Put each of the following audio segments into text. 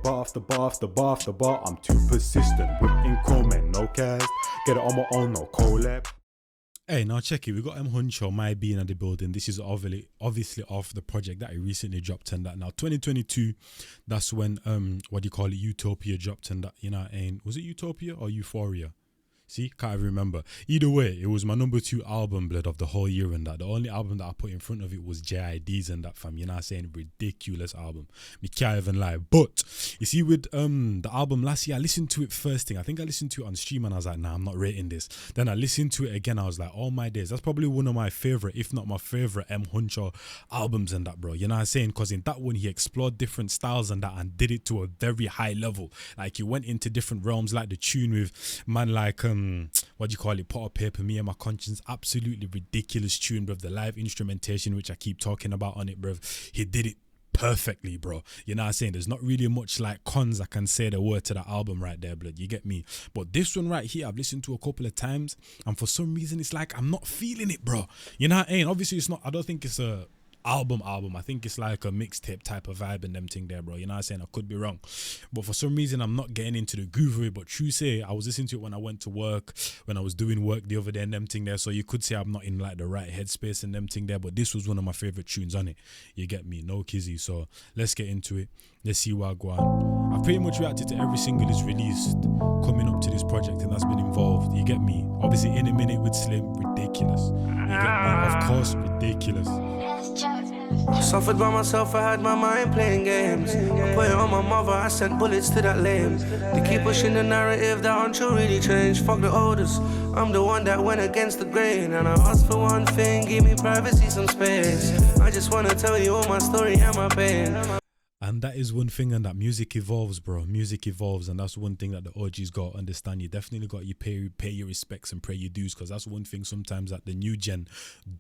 bar after bar after bar after bar. I'm too persistent, whipping comment, no cast. Get it on my own, no collab. Hey, now check it. We got Huncho, my being at the building. This is obviously off the project that he recently dropped, and that now 2022. That's when Utopia dropped, and that was it Utopia or Euphoria? See, can't even remember. Either way, it was my number 2 album, blood, of the whole year, and that. The only album that I put in front of it was JID's and that, fam. You know what I'm saying? Ridiculous album. Me can't even lie. But, you see, with the album last year, I listened to it first thing. I think I listened to it on stream and I was like, nah, I'm not rating this. Then I listened to it again. I was like, oh my days. That's probably one of my favorite, if not my favorite, Huncho albums and that, bro. You know what I'm saying? Because in that one, he explored different styles and that and did it to a very high level. Like, he went into different realms, like the tune with man like, Pot of Paper, Me and My Conscience. Absolutely ridiculous tune, bruv. The live instrumentation, which I keep talking about on it, bruv. He did it perfectly, bro. You know what I'm saying? There's not really much like cons I can say the word to the album right there, blood. You get me? But this one right here, I've listened to a couple of times, and for some reason, it's like I'm not feeling it, bro. You know what I mean? Obviously, it's not. I don't think it's a album. I think it's like a mixtape type of vibe and them thing there, bro. You know what I'm saying? I could be wrong, but for some reason I'm not getting into the groove of it. But true say, I was listening to it when I went to work, when I was doing work the other day and them thing there, so you could say I'm not in like the right headspace and them thing there, but this was one of my favorite tunes on it. You get me? No kizzy. So let's get into it. Let's see what I go on. I've pretty much reacted to every single is released coming up to this project and that's been involved. You get me? Obviously In a Minute with Slim, ridiculous. You get me? Of course, ridiculous. Suffered by myself, I had my mind playing games. I put it on my mother, I sent bullets to that lame. They keep pushing the narrative that Huncho really changed. Fuck the oldest, I'm the one that went against the grain. And I asked for one thing, give me privacy, some space. I just wanna tell you all my story and my pain. And that is one thing, and that music evolves, bro. Music evolves, and that's one thing that the OGs got to understand. You definitely got to pay your respects and pay your dues, because that's one thing sometimes that the new gen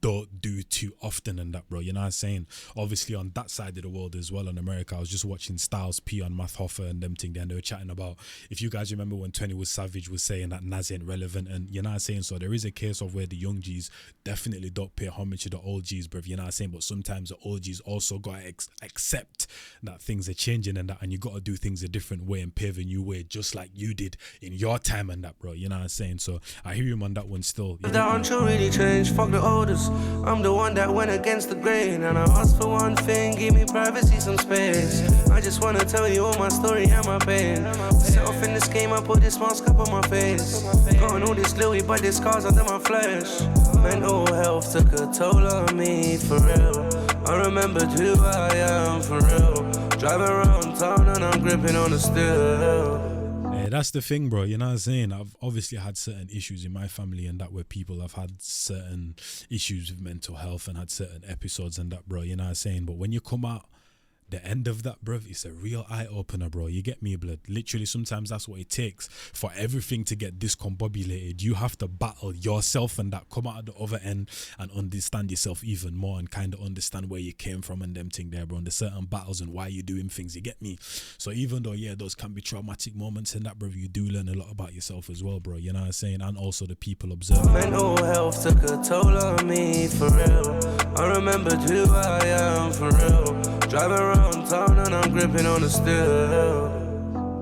don't do too often and that, bro. You know what I'm saying? Obviously, on that side of the world as well, in America, I was just watching Styles P on Math Hoffa and them thing there, and they were chatting about, if you guys remember when 20 was Savage was saying that Nas ain't relevant, and you know what I'm saying? So there is a case of where the young G's definitely don't pay homage to the old G's, bro. You know what I'm saying? But sometimes the old G's also got to accept that things are changing and that, and you got to do things a different way and pave a new way, just like you did in your time and that, bro. You know what I'm saying? So I hear him on that one still. That Huncho really changed. Fuck the oldest, I'm the one that went against the grain. And I asked for one thing, give me privacy, some space. I just wanna tell you all my story and my pain. Set off in this game, I put this mask up on my face. Got all this Louis, but this scars under my flesh. Mental health took a toll on me, for real. I remembered who I am, for real. Driving around town and I'm gripping on the steel. Yeah, that's the thing, bro. You know what I'm saying? I've obviously had certain issues in my family and that, where people have had certain issues with mental health and had certain episodes and that, bro. You know what I'm saying? But when you come out the end of that, bruv, it's a real eye-opener, bro. You get me, blood? Literally, sometimes that's what it takes for everything to get discombobulated. You have to battle yourself and that, come out at the other end and understand yourself even more and kind of understand where you came from and them thing there, bro. And the certain battles and why you're doing things, you get me? So even though, yeah, those can be traumatic moments and that, bro, you do learn a lot about yourself as well, bro. You know what I'm saying? And also the people observing. Mental health took a toll on me, for real. I remembered who I am, for real. Driving around town and I'm gripping on the steel.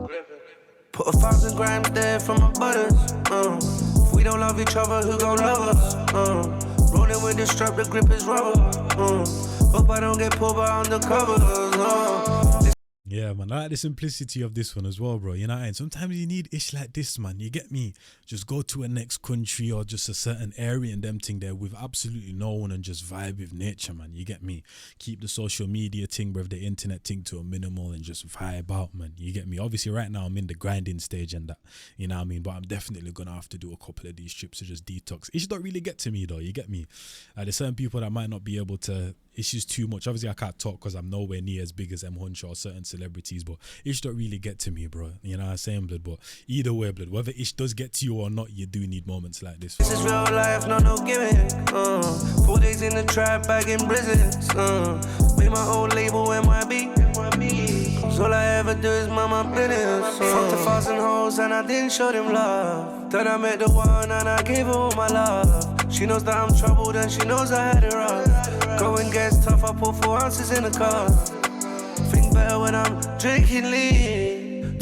Put 1,000 grams there for my butters. If we don't love each other, who gon' love us? Rolling with the strap, the grip is rubber. Hope I don't get pulled by undercovers. Yeah, man, I like the simplicity of this one as well, bro. You know what I mean? Sometimes you need ish like this, man. You get me? Just go to a next country or just a certain area and them thing there with absolutely no one and just vibe with nature, man. You get me? Keep the social media thing, bro, the internet thing to a minimal and just vibe out, man. You get me? Obviously, right now I'm in the grinding stage and that, you know what I mean? But I'm definitely gonna have to do a couple of these trips to just detox. It don't really get to me though, you get me? There's certain people that might not be able to. It's just too much. Obviously, I can't talk because I'm nowhere near as big as Huncho or certain celebrities, but ish don't really get to me, bro. You know what I'm saying, blood? But either way, blood, whether ish does get to you or not, you do need moments like this. This is real life, no gimmick. 4 days in the trap, bagging blizzards. Made my own label, MYB. Cause all I ever do is mind my business. Fucked 1,000 hoes and I didn't show them love. Then I met the one and I gave her all my love. She knows that I'm troubled and she knows I had it rough. Going gets tough, I put 4 ounces in the car. Think better when I'm drinking lean.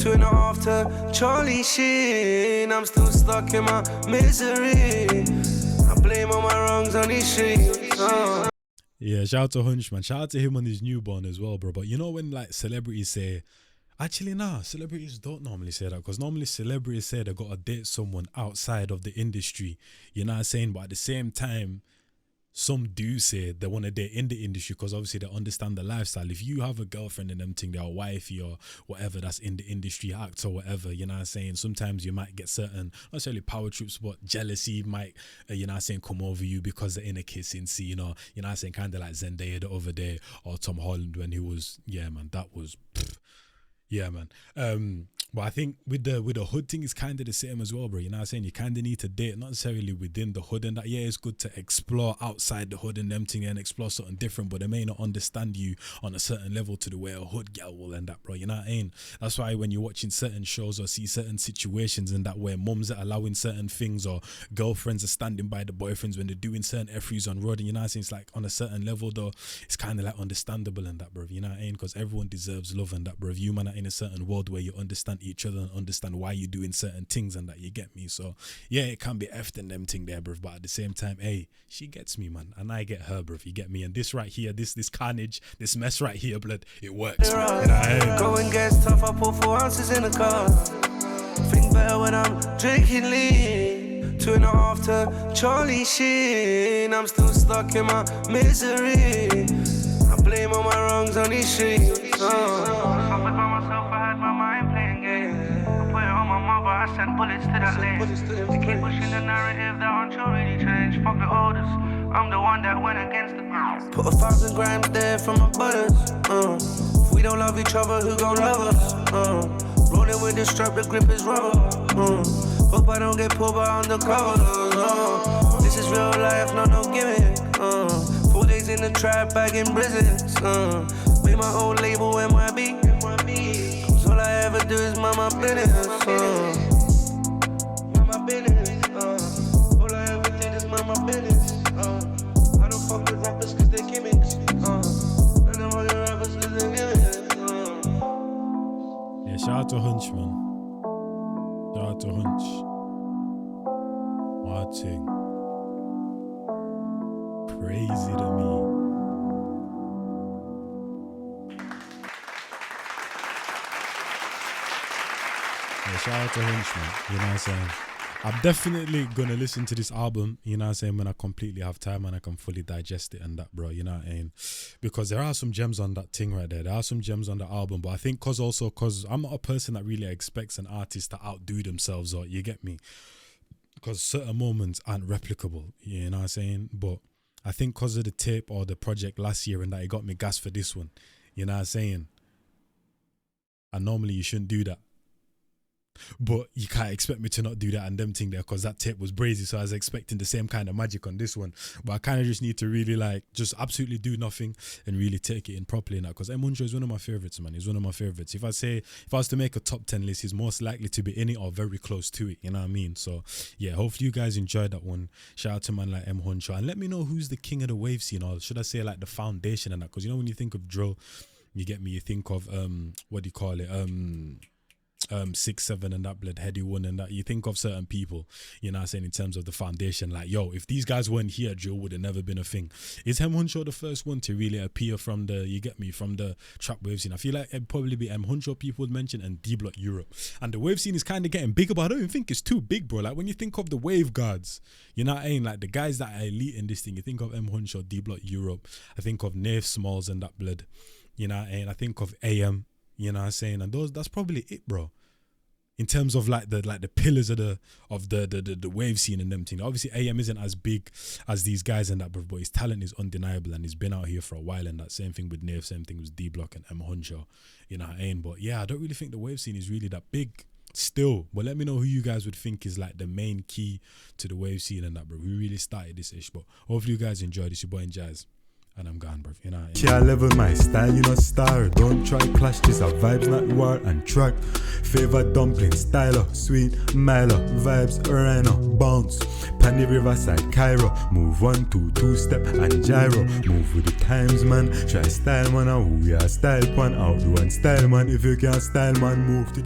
2.5 to Charlie Sheen. I'm still stuck in my misery. I blame all my wrongs on these streets. Yeah, shout out to Hunch, man. Shout out to him on his newborn as well, bro. But you know when like celebrities say, actually, nah, celebrities don't normally say that, because normally celebrities say they got to date someone outside of the industry. You know what I'm saying? But at the same time, some do say they want to date in the industry because obviously they understand the lifestyle. If you have a girlfriend and them thing, they're wifey or whatever that's in the industry, act or whatever, you know what I'm saying? Sometimes you might get certain, not necessarily power trips, but jealousy might, you know what I'm saying, come over you because they're in a kissing scene, or, you know what I'm saying, kind of like Zendaya the other day, or Tom Holland when he was, yeah, man, that was... Yeah, man. But I think with the hood thing, it's kind of the same as well, bro. You know what I'm saying? You kind of need to date, not necessarily within the hood, and that, yeah, it's good to explore outside the hood and them thing and explore something different, but they may not understand you on a certain level to the way a hood girl will end up, bro. You know what I mean? That's why when you're watching certain shows or see certain situations and that where mums are allowing certain things, or girlfriends are standing by the boyfriends when they're doing certain F3s on road, and you know what I'm saying? It's like on a certain level, though, it's kind of like understandable and that, bro. You know what I mean? Because everyone deserves love and that, bro. You, man, in a certain world where you understand each other and understand why you're doing certain things and that, you get me? So yeah, it can be effed and them thing there, bruv, but at the same time, hey, she gets me, man, and I get her, bruv, you get me? And this right here, this carnage, this mess right here, blood, it works, man. You know what I mean? Going gets tough, I put 4 ounces in the car. Think better when I'm drinking lean. 2.5 to Charlie Sheen. I'm still stuck in my misery. I blame all my wrongs on these streets. Suffered by myself, I had my mind playing games. I put it on my mother, I sent bullets to that lane. They keep pushing the narrative that Huncho really changed. Fuck the orders, I'm the one that went against the ground. Put 1,000 grams there for my brothers. If we don't love each other, who gon' love us? Rolling with the strap, the grip is rubber. Hope I don't get pulled by undercover. This is real life, no gimmick. 4 days in the trap, bagging blizzards. Made my own label, NYB. So all I ever do is mind my business. Mind my business. All I ever did is mind my business. I don't fuck with rappers cause they're gimmicks. I don't fuck with rappers cause they're gimmicks. Yeah, shout out to Hunch, man. Shout out to Hunch. Martin. Crazy to me. Yeah, shout out to Hunch, man. You know what I'm saying? I'm definitely gonna listen to this album, you know what I'm saying, when I completely have time and I can fully digest it and that, bro, you know what I mean? Because there are some gems on that thing right there. There are some gems on the album, but I think cause I'm not a person that really expects an artist to outdo themselves, or you get me? Because certain moments aren't replicable, you know what I'm saying? But I think because of the tape or the project last year and that, it got me gas for this one, you know what I'm saying? And normally you shouldn't do that. But you can't expect me to not do that and them thing there, because that tape was brazy, so I was expecting the same kind of magic on this one. But I kind of just need to really like just absolutely do nothing and really take it in properly now, because Huncho is one of my favorites, man. He's one of my favorites. If I was to make a top 10 list, he's most likely to be in it or very close to it, you know what I mean? So yeah, hopefully you guys enjoyed that one. Shout out to man like Huncho, and let me know who's the king of the wave scene, or should I say like the foundation and that, because you know when you think of drill, you get me, you think of what do you call it, 6-7 and that, blood, Heady One and that. You think of certain people, you know what I'm saying, in terms of the foundation, like, yo, if these guys weren't here, drill would have never been a thing. Is Huncho the first one to really appear from the, you get me, from the trap wave scene? I feel like it'd probably be Huncho people would mention, and D-Block Europe. And the wave scene is kind of getting bigger, but I don't even think it's too big, bro. Like when you think of the wave guards, you know what I mean, like the guys that are elite in this thing, you think of Huncho, D-Block Europe, I think of Nave Smalls and that, blood, you know what I mean, I think of AM, you know what I'm saying, and that's probably it, bro. In terms of like the pillars of the wave scene and them thing. Obviously AM isn't as big as these guys and that, but his talent is undeniable and he's been out here for a while, and that same thing with Nave, same thing with D-Block and Huncho, you know what I mean? But yeah, I don't really think the wave scene is really that big still. But let me know who you guys would think is like the main key to the wave scene and that, bro. We really started this ish, but hopefully you guys enjoyed this. Your boy Njies. And I'm gone, bro. You know. Can't level my style, you know, star. Don't try clash, this a vibes, not war and track. Favor dumpling, style up, sweet, Milo, vibes, rhino, bounce. Pan the riverside, Cairo. Move 1, 2, 2-step and gyro. Move with the times, man. Try style, man. Who ya style, man? Outdo and style, man. If you can't style, man, move to the